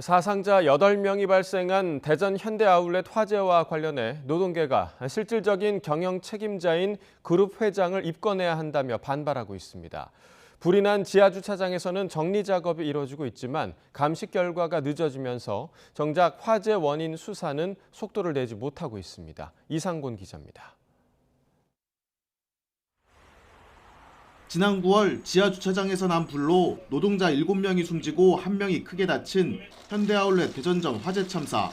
사상자 8명이 발생한 대전 현대아울렛 화재와 관련해 노동계가 실질적인 경영 책임자인 그룹 회장을 입건해야 한다며 반발하고 있습니다. 불이 난 지하주차장에서는 정리 작업이 이뤄지고 있지만 감식 결과가 늦어지면서 정작 화재 원인 수사는 속도를 내지 못하고 있습니다. 이상곤 기자입니다. 지난 9월 지하주차장에서 난 불로 노동자 7명이 숨지고 1명이 크게 다친 현대아울렛 대전점 화재 참사.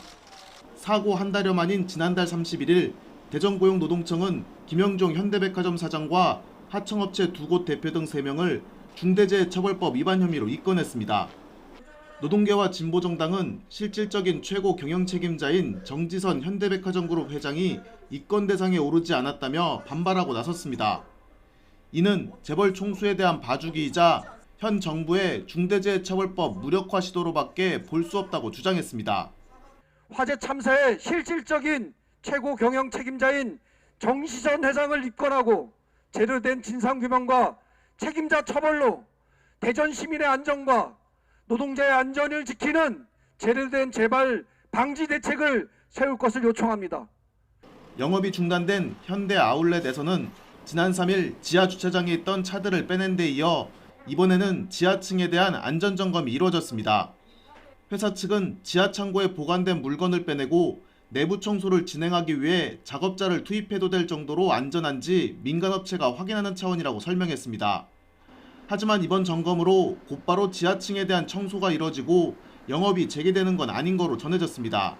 사고 한 달여 만인 지난달 31일 대전고용노동청은 김영종 현대백화점 사장과 하청업체 2곳 대표 등 3명을 중대재해처벌법 위반 혐의로 입건했습니다. 노동계와 진보정당은 실질적인 최고 경영 책임자인 정지선 현대백화점그룹 회장이 입건 대상에 오르지 않았다며 반발하고 나섰습니다. 이는 재벌 총수에 대한 봐주기이자 현 정부의 중대재해처벌법 무력화 시도로밖에 볼 수 없다고 주장했습니다. 화재 참사의 실질적인 최고 경영 책임자인 정시선 회장을 입건하고 제대로 된 진상규명과 책임자 처벌로 대전 시민의 안전과 노동자의 안전을 지키는 제대로 된 재발 방지 대책을 세울 것을 요청합니다. 영업이 중단된 현대아울렛에서는 지난 3일 지하주차장에 있던 차들을 빼낸 데 이어 이번에는 지하층에 대한 안전점검이 이루어졌습니다. 회사 측은 지하창고에 보관된 물건을 빼내고 내부 청소를 진행하기 위해 작업자를 투입해도 될 정도로 안전한지 민간업체가 확인하는 차원이라고 설명했습니다. 하지만 이번 점검으로 곧바로 지하층에 대한 청소가 이뤄지고 영업이 재개되는 건 아닌 거로 전해졌습니다.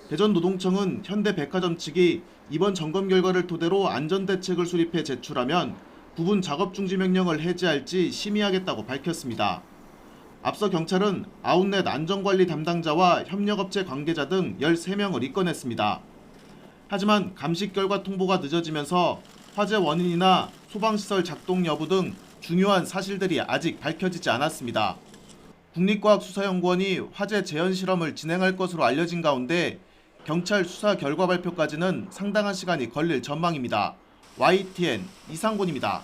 대전노동청은 현대백화점 측이 이번 점검 결과를 토대로 안전대책을 수립해 제출하면 부분 작업 중지 명령을 해제할지 심의하겠다고 밝혔습니다. 앞서 경찰은 아웃렛 안전관리 담당자와 협력업체 관계자 등 13명을 입건했습니다. 하지만 감식 결과 통보가 늦어지면서 화재 원인이나 소방시설 작동 여부 등 중요한 사실들이 아직 밝혀지지 않았습니다. 국립과학수사연구원이 화재 재현 실험을 진행할 것으로 알려진 가운데 경찰 수사 결과 발표까지는 상당한 시간이 걸릴 전망입니다. YTN 이상곤입니다.